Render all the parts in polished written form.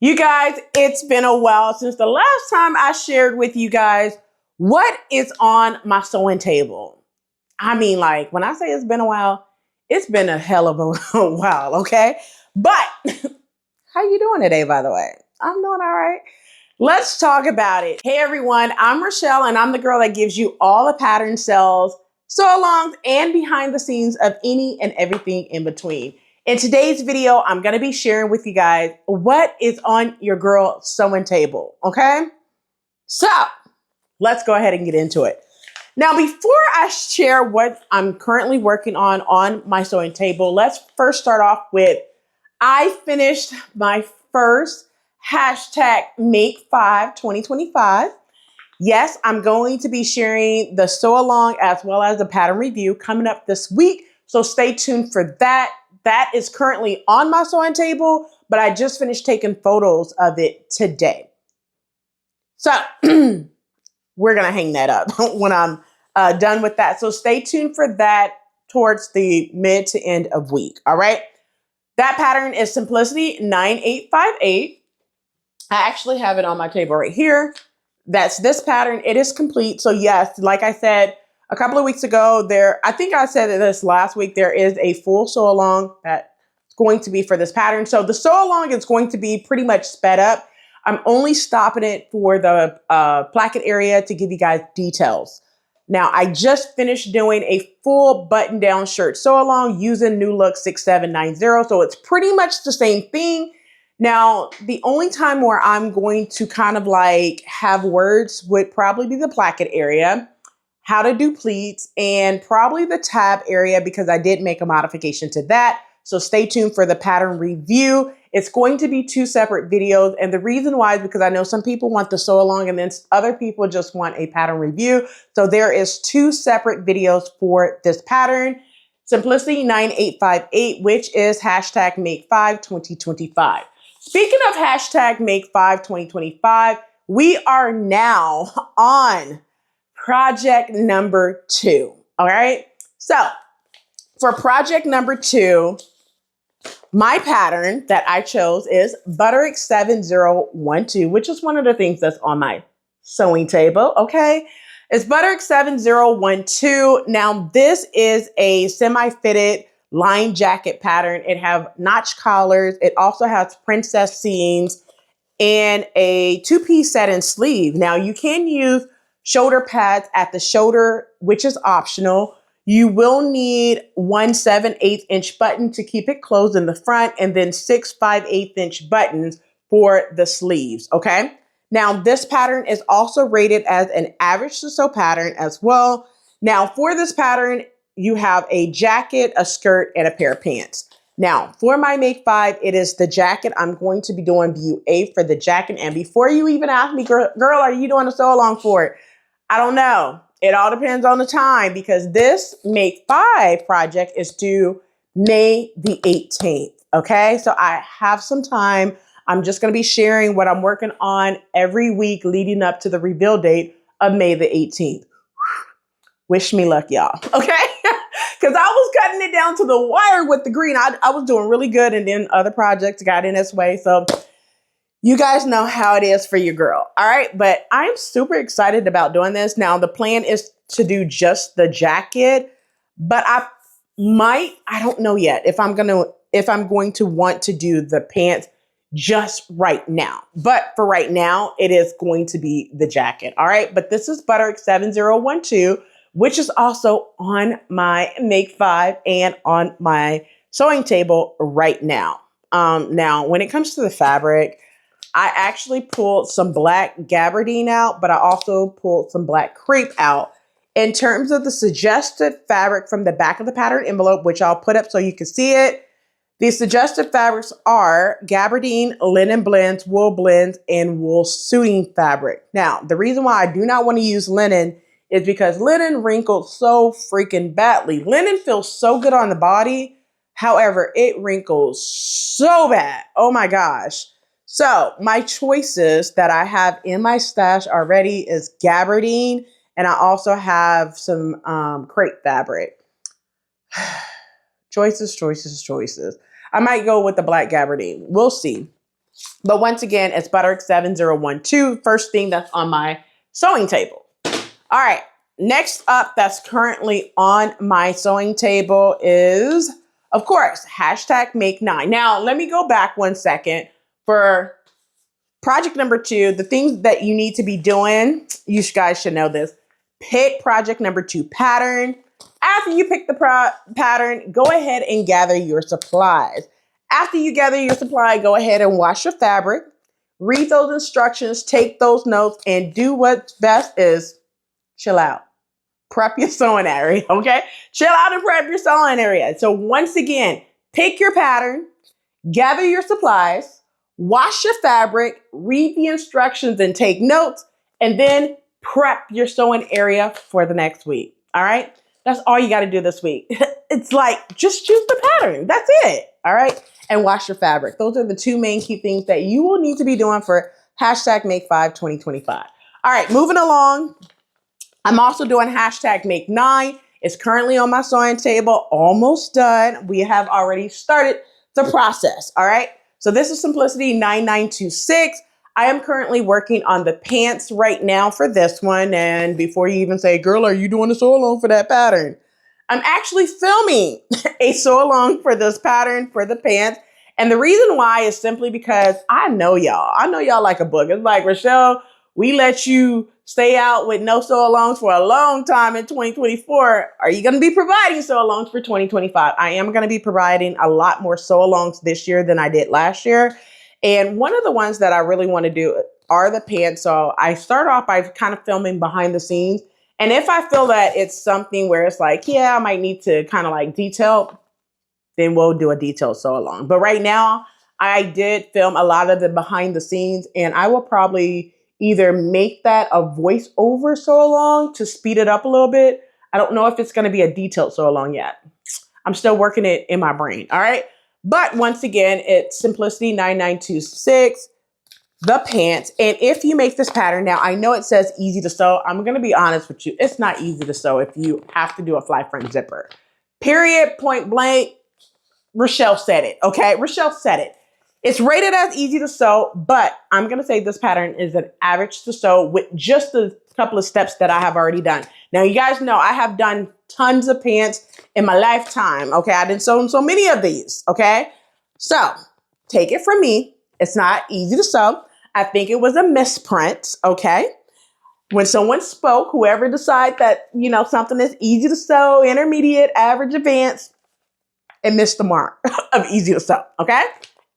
You guys, it's been a while since the last time I shared with you guys what is on my sewing table. I mean, like, when I say it's been a while, it's been a hell of a while, okay? But how you doing today, by the way? I'm doing all right. Let's talk about it. Hey everyone, I'm Rochelle and I'm the girl that gives you all the pattern sales, sew-alongs, and behind the scenes of any and everything in between. In today's video, I'm gonna be sharing with you guys what is on your girl sewing table, okay? So let's go ahead and get into it. Now, before I share what I'm currently working on my sewing table, let's first start off with I finished my first hashtag Make5 2025. Yes, I'm going to be sharing the sew along as well as the pattern review coming up this week. So stay tuned for that. That is currently on my sewing table, but I just finished taking photos of it today. So we're going to hang that up when I'm done with that. So stay tuned for that towards the mid to end of week. All right. That pattern is Simplicity 9858. I actually have it on my table right here. That's this pattern. It is complete. So yes, like I said a couple of weeks ago, I think I said this last week, there is a full sew along that's going to be for this pattern. So the sew along is going to be pretty much sped up. I'm only stopping it for the placket area to give you guys details. Now, I just finished doing a full button-down shirt sew-along using New Look 6790, so it's pretty much the same thing. Now, the only time where I'm going to kind of like have words would probably be the placket area, how to do pleats, and probably the tab area because I did make a modification to that. So stay tuned for the pattern review. It's going to be two separate videos. And the reason why is because I know some people want the sew along and then other people just want a pattern review. So there is two separate videos for this pattern. Simplicity 9858, which is hashtag Make5 2025. Speaking of hashtag Make5 2025, we are now on project number 2. All right. So for project number 2, my pattern that I chose is Butterick 7012, which is one of the things that's on my sewing table, okay? It's Butterick 7012. Now, this is a semi-fitted line jacket pattern. It has notch collars. It also has princess seams and a two-piece satin sleeve. Now, you can use shoulder pads at the shoulder, which is optional. You will need 1 7/8 inch button to keep it closed in the front and then 6 5/8 inch buttons for the sleeves, okay? Now, this pattern is also rated as an average to sew pattern as well. Now, for this pattern, you have a jacket, a skirt, and a pair of pants. Now, for my Make5, it is the jacket. I'm going to be doing view A for the jacket. And before you even ask me, girl, are you doing a sew along for it? I don't know. It all depends on the time because this Make5 project is due May the 18th. Okay, so I have some time. I'm just going to be sharing what I'm working on every week leading up to the reveal date of May the 18th. Wish me luck, y'all. Okay, because I was cutting it down to the wire with the green. I was doing really good, and then other projects got in its way. So you guys know how it is for your girl. All right. But I'm super excited about doing this. Now, the plan is to do just the jacket, but I don't know yet if I'm going to want to do the pants just right now. But for right now, it is going to be the jacket. All right. But this is Butterick 7012, which is also on my Make5 and on my sewing table right now. Now, when it comes to the fabric, I actually pulled some black gabardine out, but I also pulled some black crepe out. In terms of the suggested fabric from the back of the pattern envelope, which I'll put up so you can see it, the suggested fabrics are gabardine, linen blends, wool blends, and wool suiting fabric. Now, the reason why I do not want to use linen is because linen wrinkles so freaking badly. Linen feels so good on the body. However, it wrinkles so bad. Oh my gosh. So my choices that I have in my stash already is gabardine, and I also have some crepe fabric. Choices. I might go with the black gabardine. We'll see. But once again, it's Butterick 7012, first thing that's on my sewing table. All right, next up that's currently on my sewing table is, of course, hashtag make 9. Now, let me go back one second. For project number 2, the things that you need to be doing, you guys should know this. Pick project number 2 pattern. After you pick the pattern, go ahead and gather your supplies. After you gather your supply, go ahead and wash your fabric. Read those instructions, take those notes, and do what's best is chill out. Prep your sewing area, okay? Chill out and prep your sewing area. So once again, pick your pattern, gather your supplies, wash your fabric, read the instructions and take notes, and then prep your sewing area for the next week, all right? That's all you got to do this week. It's like, just choose the pattern. That's it, all right? And wash your fabric. Those are the 2 main key things that you will need to be doing for hashtag Make 5 2025. All right, moving along. I'm also doing hashtag Make 9. It's currently on my sewing table, almost done. We have already started the process, all right? So this is Simplicity 9926. I am currently working on the pants right now for this one. And before you even say, girl, are you doing a sew along for that pattern? I'm actually filming a sew along for this pattern for the pants. And the reason why is simply because I know y'all. I know y'all like a book. It's like, Rochelle, we let you stay out with no sew alongs for a long time in 2024. Are you going to be providing sew alongs for 2025? I am going to be providing a lot more sew alongs this year than I did last year. And one of the ones that I really want to do are the pants. So I start off by kind of filming behind the scenes. And if I feel that it's something where it's like, yeah, I might need to kind of like detail, then we'll do a detailed sew along. But right now, I did film a lot of the behind the scenes, and I will probably either make that a voiceover sew along to speed it up a little bit. I don't know if it's going to be a detailed sew along yet. I'm still working it in my brain. All right. But once again, it's Simplicity 9926, the pants. And if you make this pattern, now I know it says easy to sew. I'm going to be honest with you. It's not easy to sew if you have to do a fly front zipper. Period, point blank. Rochelle said it. Okay. Rochelle said it. It's rated as easy to sew, but I'm going to say this pattern is an average to sew with just a couple of steps that I have already done. Now, you guys know I have done tons of pants in my lifetime. Okay. I didn't sew so many of these. Okay. So take it from me. It's not easy to sew. I think it was a misprint. Okay. When someone spoke, whoever decide that, you know, something is easy to sew, intermediate, average, advanced, it missed the mark of easy to sew. Okay.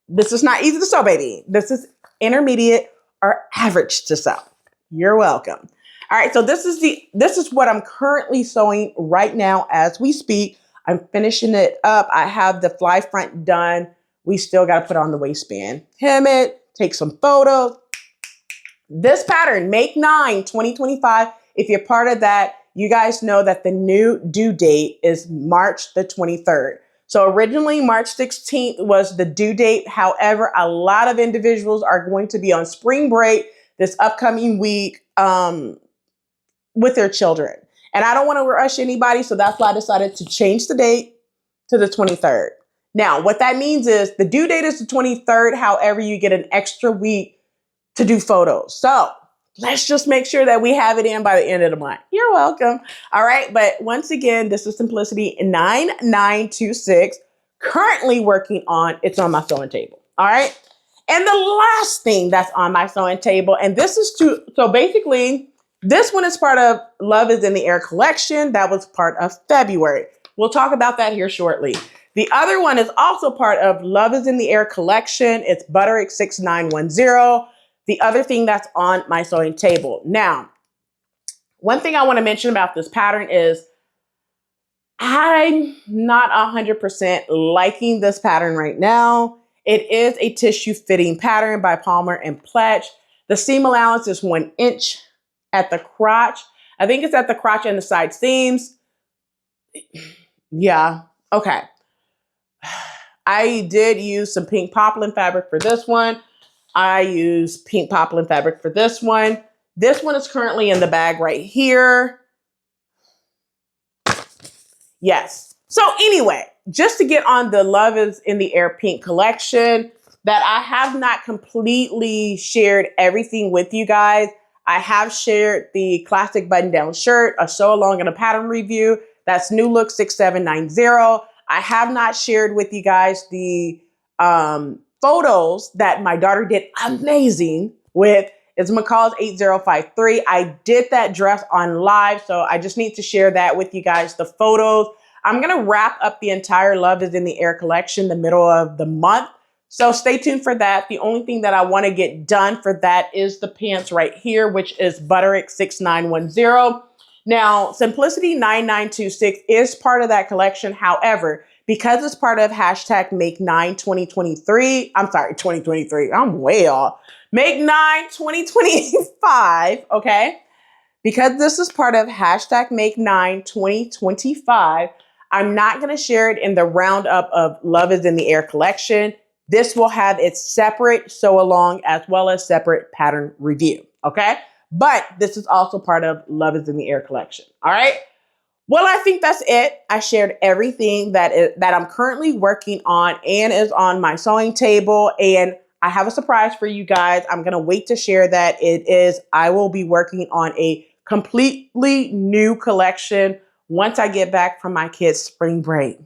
This is not easy to sew, baby. This is intermediate or average to sew. You're welcome. All right, so this is what I'm currently sewing right now as we speak. I'm finishing it up. I have the fly front done. We still got to put on the waistband. Hem it, take some photos. This pattern, Make 9 2025. If you're part of that, you guys know that the new due date is March the 23rd. So originally March 16th was the due date. However, a lot of individuals are going to be on spring break this upcoming week with their children. And I don't want to rush anybody. So that's why I decided to change the date to the 23rd. Now, what that means is the due date is the 23rd. However, you get an extra week to do photos. So let's just make sure that we have it in by the end of the month. You're welcome. All right. But once again, this is Simplicity 9926. Currently working on, it's on my sewing table. All right. And the last thing that's on my sewing table, and this is so basically, this one is part of Love is in the Air collection. That was part of February. We'll talk about that here shortly. The other one is also part of Love is in the Air collection. It's Butterick 6910. The other thing that's on my sewing table. Now, one thing I want to mention about this pattern is I'm not 100% liking this pattern right now. It is a tissue fitting pattern by Palmer and Pletch. The seam allowance is 1 inch at the crotch. I think it's at the crotch and the side seams. Yeah, okay. I did use some pink poplin fabric for this one. I use pink poplin fabric for this one. This one is currently in the bag right here. Yes. So anyway, just to get on the Love is in the Air pink collection, that I have not completely shared everything with you guys. I have shared the classic button-down shirt, a sew along, and a pattern review. That's New Look 6790. I have not shared with you guys the photos that my daughter did amazing with. It's McCall's 8053. I did that dress on live, so I just need to share that with you guys, the photos. I'm going to wrap up the entire Love is in the Air collection the middle of the month. So stay tuned for that. The only thing that I want to get done for that is the pants right here, which is Butterick 6910. Now, Simplicity 9926 is part of that collection. However, because it's part of hashtag Make 9 2023, I'm sorry, 2023, I'm way off. Make 9 2025, okay? Because this is part of hashtag Make 9 2025, I'm not going to share it in the roundup of Love is in the Air collection. This will have its separate sew along as well as separate pattern review, okay? But this is also part of Love is in the Air collection, all right? Well, I think that's it. I shared everything that I'm currently working on and is on my sewing table, and I have a surprise for you guys. I'm going to wait to share that. I will be working on a completely new collection once I get back from my kids' spring break.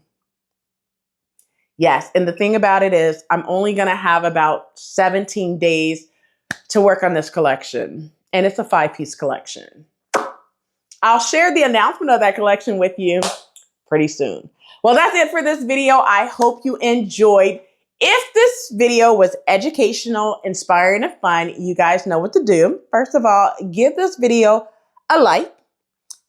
Yes, and the thing about it is I'm only going to have about 17 days to work on this collection, and it's a 5-piece collection. I'll share the announcement of that collection with you pretty soon. Well, that's it for this video. I hope you enjoyed. If this video was educational, inspiring, and fun, you guys know what to do. First of all, give this video a like.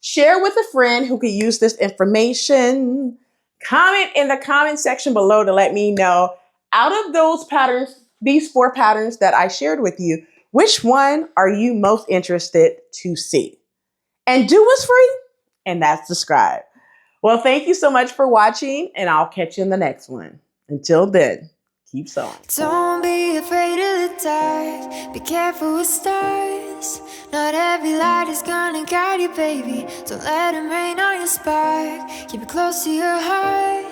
Share with a friend who could use this information. Comment in the comment section below to let me know, out of those patterns, these 4 patterns that I shared with you, which one are you most interested to see? And do what's free, and that's subscribe. Well, thank you so much for watching, and I'll catch you in the next one. Until then, keep sewing. Don't be afraid of the dark. Be careful with stars. Not every light is gonna guide you, baby. Don't let them rain on your spark. Keep it close to your heart.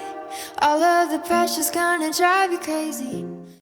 All of the pressure's gonna drive you crazy.